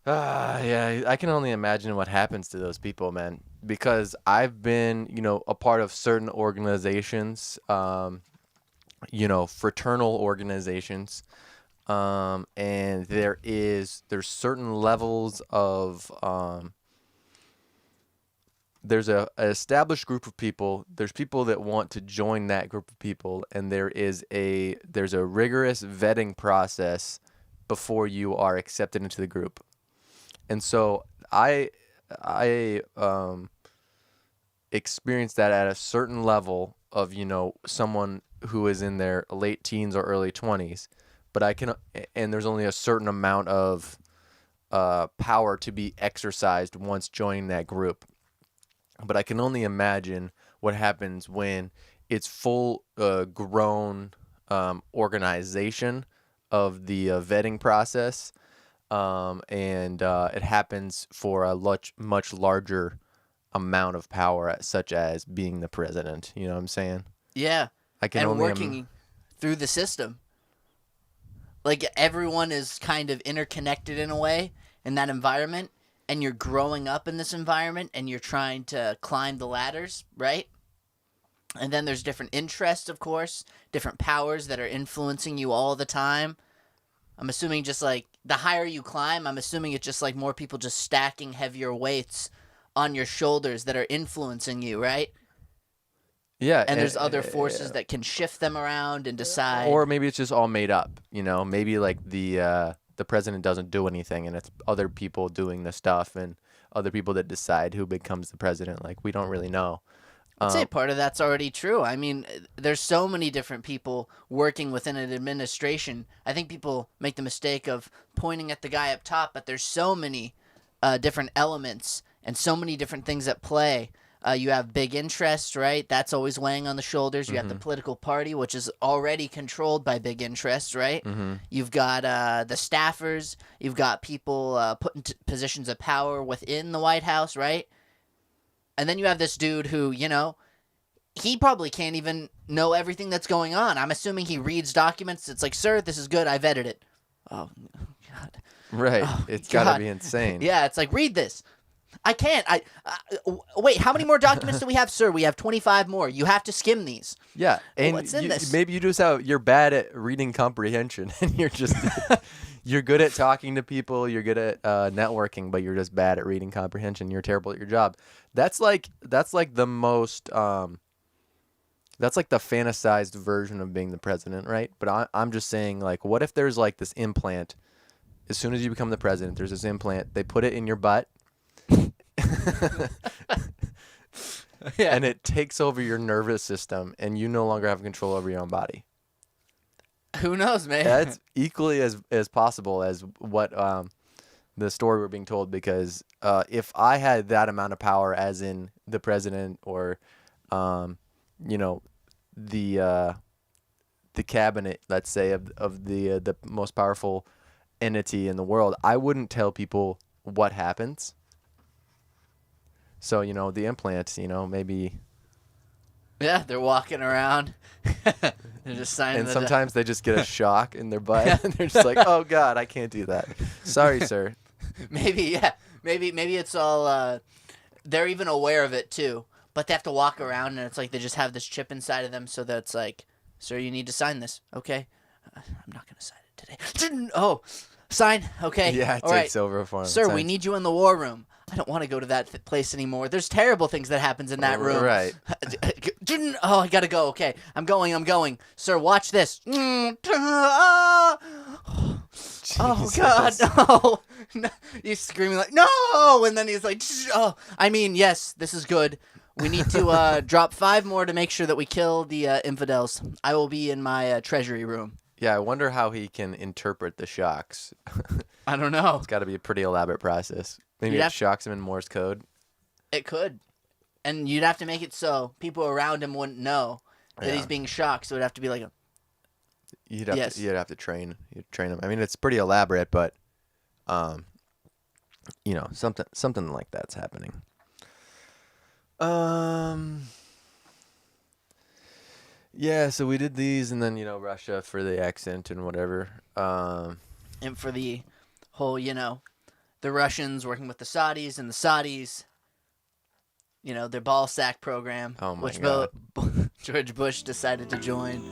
Yeah, I can only imagine what happens to those people, man. Because I've been, a part of certain organizations, fraternal organizations, and there's certain levels of there's a established group of people. There's people that want to join that group of people, and there's a rigorous vetting process before you are accepted into the group. And so I experienced that at a certain level of, someone who is in their late teens or early 20s, but and there's only a certain amount of power to be exercised once joining that group. But I can only imagine what happens when it's full grown organization of the vetting process, and it happens for a much larger amount of power, such as being the president. You know what I'm saying? Yeah, I can and only working through the system. Like everyone is kind of interconnected in a way in that environment, and you're growing up in this environment and you're trying to climb the ladders, right? And then there's different interests, of course, different powers that are influencing you all the time. I'm assuming just like the higher you climb, I'm assuming it's just like more people just stacking heavier weights on your shoulders that are influencing you, right? yeah, And there's other forces that can shift them around and decide. or maybe it's just all made up. Maybe like the president doesn't do anything, and it's other people doing the stuff, and other people that decide who becomes the president. Like, we don't really know. I'd say part of that's already true. I mean, there's so many different people working within an administration. I think people make the mistake of pointing at the guy up top, but there's so many different elements and so many different things at play. You have big interests, right? That's always weighing on the shoulders. You have the political party, which is already controlled by big interests, right? You've got the staffers. You've got people put into positions of power within the White House, right? And then you have this dude who, he probably can't even know everything that's going on. I'm assuming he reads documents. It's like, sir, this is good. I vetted it. Oh, God. Right. Oh, It's got to God. be insane. Yeah, it's like, read this. I can't. Wait, how many more documents do we have, sir? We have 25 more. You have to skim these. Yeah, and What's in this? maybe you're bad at reading comprehension, and you're just you're good at talking to people, you're good at networking, but you're just bad at reading comprehension. You're terrible at your job. That's like the most that's like the fantasized version of being the president, right? But I'm just saying, like, what if there's like this implant? As soon as you become the president, there's this implant. They put it in your butt. Yeah. And it takes over your nervous system, and you no longer have control over your own body. Who knows, man? That's equally as possible as what the story we're being told, because if I had that amount of power, as in the president, or you know the cabinet, let's say, of the most powerful entity in the world, I wouldn't tell people what happens. So, the implants, maybe. Yeah, they're walking around. They're just signing And the sometimes they just get a shock in their butt, and they're just like, "Oh God, I can't do that. Sorry, sir." Maybe, yeah. Maybe it's all they're even aware of it too. But they have to walk around and it's like they just have this chip inside of them, so that it's like, "Sir, you need to sign this." Okay. I'm not going to sign it today. Oh, sign. Okay. Yeah, it All takes right. over for him. Sir, we need you in the war room. I don't want to go to that place anymore. There's terrible things that happens in that room. Right. Oh, I gotta go. Okay, I'm going. Sir, watch this. Oh God, no. No! He's screaming like no, and then he's like, oh. I mean, yes, this is good. We need to drop 5 more to make sure that we kill the infidels. I will be in my treasury room. Yeah, I wonder how he can interpret the shocks. I don't know. It's got to be a pretty elaborate process. Maybe it shocks him in Morse code. It could. And you'd have to make it so people around him wouldn't know that he's being shocked. So it'd have to be like a... You'd have to train him. I mean, it's pretty elaborate, but something like that's happening. Yeah, so we did these, and then Russia for the accent and whatever. And for the whole, the Russians working with the Saudis, and the Saudis, their ball sack program, Oh my which God. George Bush decided to join.